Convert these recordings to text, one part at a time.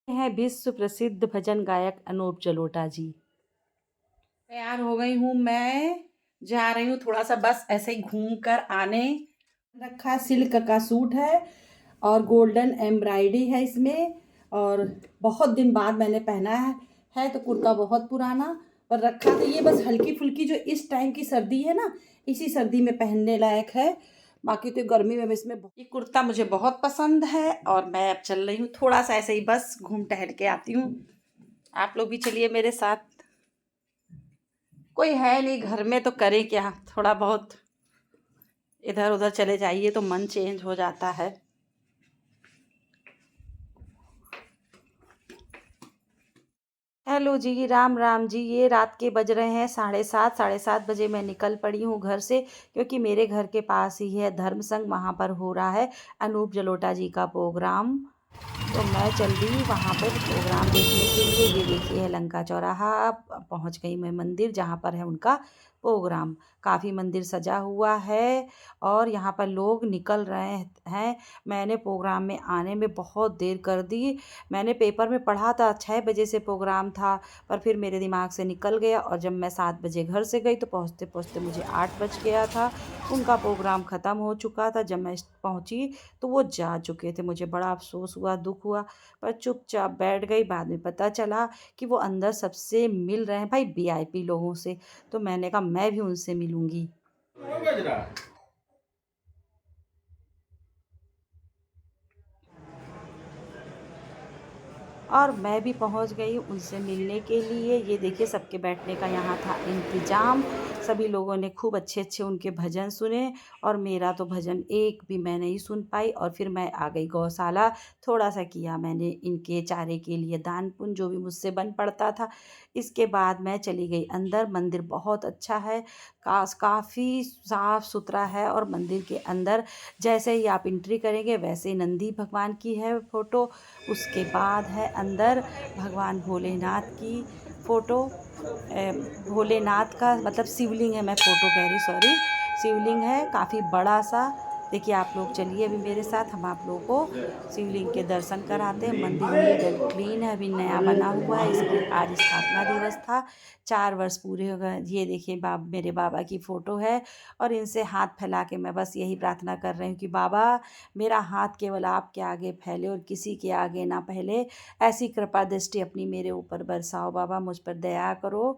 हैं विश्व प्रसिद्ध भजन गायक अनूप जलोटा जी। तैयार हो गई हूँ। मैं जा रही हूँ थोड़ा सा बस ऐसे ही घूम कर आने। रखा सिल्क का सूट है और गोल्डन एम्ब्रॉयडरी है इसमें, और बहुत दिन बाद मैंने पहना है तो कुर्ता बहुत पुराना पर रखा था। ये बस हल्की फुल्की जो इस टाइम की सर्दी है ना, इसी सर्दी में पहनने लायक है। बाकी तो गर्मी में इसमें ये कुर्ता मुझे बहुत पसंद है और मैं अब चल रही हूँ थोड़ा सा ऐसे ही बस घूम टहल के आती हूँ। आप लोग भी चलिए मेरे साथ। कोई है नहीं घर में तो करें क्या, थोड़ा बहुत इधर उधर चले जाइए तो मन चेंज हो जाता है। हेलो जी, राम राम जी। ये रात के बज रहे हैं 7:30। 7:30 बजे मैं निकल पड़ी हूँ घर से, क्योंकि मेरे घर के पास ही है धर्म संघ। वहाँ पर हो रहा है अनूप जलोटा जी का प्रोग्राम, तो मैं चल दी वहाँ पर प्रोग्राम देखने के लिए। ये देखिए है लंका चौराहा। पहुँच गई मैं मंदिर जहाँ पर है उनका प्रोग्राम। काफ़ी मंदिर सजा हुआ है और यहाँ पर लोग निकल रहे हैं। मैंने प्रोग्राम में आने में बहुत देर कर दी। मैंने पेपर में पढ़ा था 6 बजे से प्रोग्राम था, पर फिर मेरे दिमाग से निकल गया और जब मैं 7 बजे घर से गई तो पहुँचते पहुँचते मुझे 8 बज गया था। उनका प्रोग्राम ख़त्म हो चुका था। जब मैं पहुँची तो वो जा चुके थे। मुझे बड़ा अफ़सोस हुआ, दुःख हुआ, पर चुपचाप बैठ गई। बाद में पता चला कि वो अंदर सबसे मिल रहे हैं भाई, वीआईपी लोगों से। तो मैंने कहा मैं भी उनसे मिलूँगी। और मैं भी पहुंच गई उनसे मिलने के लिए। ये देखिए सबके बैठने का यहाँ था इंतज़ाम। सभी लोगों ने खूब अच्छे अच्छे उनके भजन सुने और मेरा तो भजन एक भी मैं नहीं सुन पाई। और फिर मैं आ गई गौशाला। थोड़ा सा किया मैंने इनके चारे के लिए दान पुण्य, जो भी मुझसे बन पड़ता था। इसके बाद मैं चली गई अंदर। मंदिर बहुत अच्छा है, काफ़ी साफ़ सुथरा है। और मंदिर के अंदर जैसे ही आप एंट्री करेंगे वैसे ही नंदी भगवान की है फ़ोटो। उसके बाद है अंदर भगवान भोलेनाथ की फ़ोटो। भोलेनाथ का मतलब शिवलिंग है, मैं फ़ोटो कह रही, सॉरी, शिवलिंग है काफ़ी बड़ा सा। देखिए आप लोग चलिए अभी मेरे साथ, हम आप लोगों को शिवलिंग के दर्शन कराते हैं। मंदिर नीट एंड क्लीन है, अभी नया बना हुआ है। इसकी आज स्थापना दिवस था, 4 वर्ष पूरे हो गए। ये देखिए मेरे बाबा की फ़ोटो है और इनसे हाथ फैला के मैं बस यही प्रार्थना कर रही हूँ कि बाबा मेरा हाथ केवल आपके आगे फैले और किसी के आगे ना फैले। ऐसी कृपा दृष्टि अपनी मेरे ऊपर बरसाओ बाबा, मुझ पर दया करो।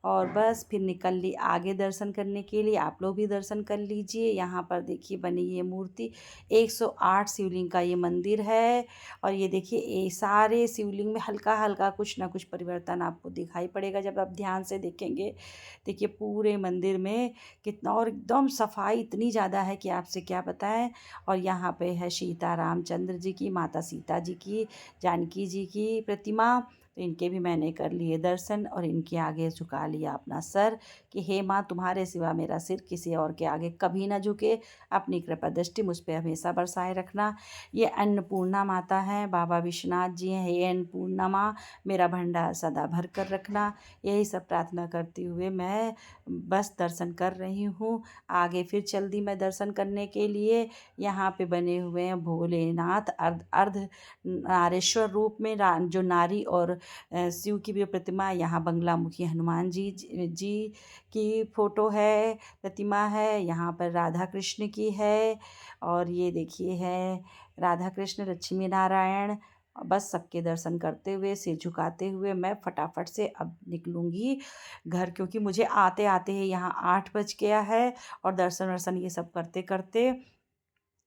और बस फिर निकल ली आगे दर्शन करने के लिए। आप लोग भी दर्शन कर लीजिए। यहाँ पर देखिए बनी ये मूर्ति, 108 शिवलिंग का ये मंदिर है। और ये देखिए ये सारे शिवलिंग में हल्का हल्का कुछ ना कुछ परिवर्तन आपको दिखाई पड़ेगा जब आप ध्यान से देखेंगे। देखिए पूरे मंदिर में कितना, और एकदम सफाई इतनी ज़्यादा है कि आपसे क्या बताएं। और यहाँ पे है सीता रामचंद्र जी की, माता सीता जी की, जानकी जी की प्रतिमा। तो इनके भी मैंने कर लिए दर्शन और इनके आगे झुका लिया अपना सर कि हे माँ तुम्हारे सिवा मेरा सिर किसी और के आगे कभी ना झुके। अपनी कृपा दृष्टि मुझ पे हमेशा बरसाए रखना। ये अन्नपूर्णा माता हैं, बाबा विश्वनाथ जी हैं। हे अन्नपूर्णा माँ मेरा भंडार सदा भर कर रखना। यही सब प्रार्थना करते हुए मैं बस दर्शन कर रही हूँ। आगे फिर चल दी मैं दर्शन करने के लिए। यहाँ पे बने हुए हैं भोलेनाथ अर्ध नारेश्वर रूप में, जो नारी और शिव की भी प्रतिमा है। यहाँ बंगलामुखी हनुमान जी की फ़ोटो है, प्रतिमा है। यहाँ पर राधा कृष्ण की है और ये देखिए है राधा कृष्ण लक्ष्मी नारायण। बस सबके दर्शन करते हुए सिर झुकाते हुए मैं फटाफट से अब निकलूँगी घर, क्योंकि मुझे आते आते ही यहाँ 8 बज गया है और दर्शन वर्शन ये सब करते करते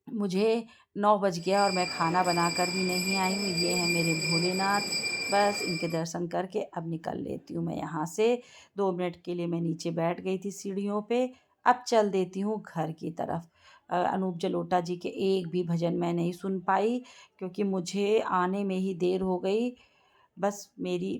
मुझे 9 बज गया और मैं खाना बनाकर भी नहीं आई हूँ। ये है मेरे भोलेनाथ। बस इनके दर्शन करके अब निकल लेती हूँ मैं यहाँ से। 2 मिनट के लिए मैं नीचे बैठ गई थी सीढ़ियों पे, अब चल देती हूँ घर की तरफ। अनूप जलोटा जी के एक भी भजन मैं नहीं सुन पाई, क्योंकि मुझे आने में ही देर हो गई। बस मेरी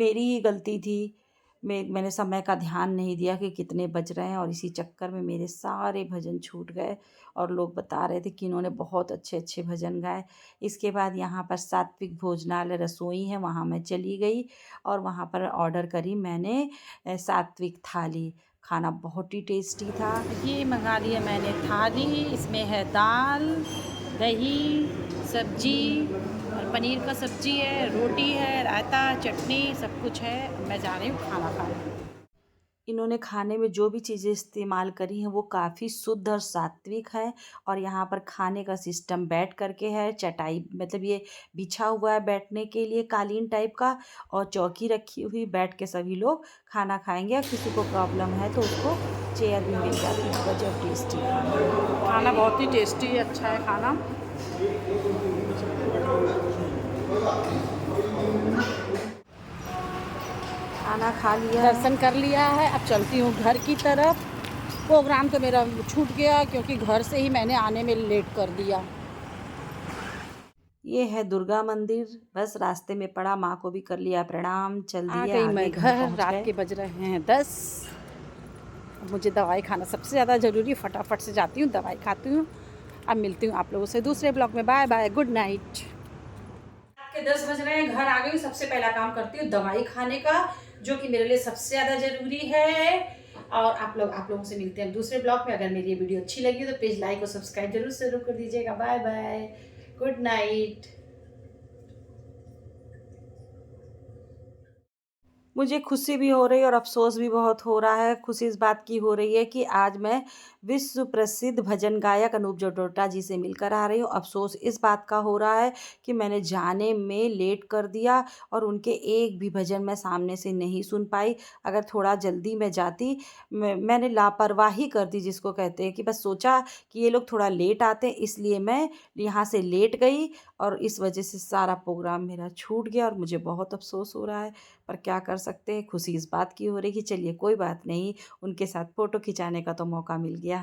ही गलती थी। मैंने समय का ध्यान नहीं दिया कि कितने बज रहे हैं, और इसी चक्कर में मेरे सारे भजन छूट गए। और लोग बता रहे थे कि इन्होंने बहुत अच्छे अच्छे भजन गाए। इसके बाद यहाँ पर सात्विक भोजनालय रसोई है, वहाँ मैं चली गई और वहाँ पर ऑर्डर करी मैंने सात्विक थाली। खाना बहुत ही टेस्टी था। ये मंगा लिया मैंने थाली। इसमें है दाल, दही, सब्जी और पनीर का सब्जी है, रोटी है, रायता, चटनी, सब कुछ है। मैं जा रही हूँ खाना खाने। इन्होंने खाने में जो भी चीज़ें इस्तेमाल करी हैं वो काफ़ी शुद्ध और सात्विक है। और यहाँ पर खाने का सिस्टम बैठ करके है, चटाई मतलब ये बिछा हुआ है बैठने के लिए कालीन टाइप का, और चौकी रखी हुई, बैठ के सभी लोग खाना खाएंगे। और किसी को प्रॉब्लम है तो उसको चेयर भी मिल जाती है। गजब टेस्टी खाना है। खाना बहुत ही टेस्टी है, अच्छा है खाना। खाना खा लिया है। दर्शन कर लिया है, अब चलती हूँ घर की तरफ। प्रोग्राम तो मेरा छूट गया क्योंकि घर से ही मैंने आने में लेट कर दिया। ये है दुर्गा मंदिर, बस रास्ते में पड़ा, माँ को भी कर लिया प्रणाम, चल आ दिए गई आगे, मैं घर घर, पहुँच रात गए। के बज रहे हैं 10। अब मुझे दवाई खाना सबसे ज़्यादा ज़रूरी, फटाफट से जाती हूँ, दवाई खाती हूँ। अब मिलती हूँ आप लोगों से दूसरे ब्लॉग में। Bye bye, good night. रात के 10 बज रहे हैं, घर आ गई हूँ। सबसे पहला काम करती हूँ दवाई खाने का, जो कि मेरे लिए सबसे ज़्यादा ज़रूरी है। और आप लोगों से मिलते हैं दूसरे ब्लॉग में। अगर मेरी ये वीडियो अच्छी लगी हो तो प्लीज़ लाइक और सब्सक्राइब जरूर कर दीजिएगा। Bye bye, good night. मुझे खुशी भी हो रही है और अफ़सोस भी बहुत हो रहा है। खुशी इस बात की हो रही है कि आज मैं विश्व प्रसिद्ध भजन गायक अनूप जलोटा जी से मिलकर आ रही हूँ। अफ़सोस इस बात का हो रहा है कि मैंने जाने में लेट कर दिया और उनके एक भी भजन मैं सामने से नहीं सुन पाई। अगर थोड़ा जल्दी मैं जाती, मैंने लापरवाही कर दी जिसको कहते हैं, कि बस सोचा कि ये लोग थोड़ा लेट आते हैं, इसलिए मैं यहाँ से लेट गई और इस वजह से सारा प्रोग्राम मेरा छूट गया और मुझे बहुत अफ़सोस हो रहा है। पर क्या कर सकते हैं, खुशी इस बात की हो रही कि चलिए कोई बात नहीं, उनके साथ फ़ोटो खिंचाने का तो मौका मिल गया।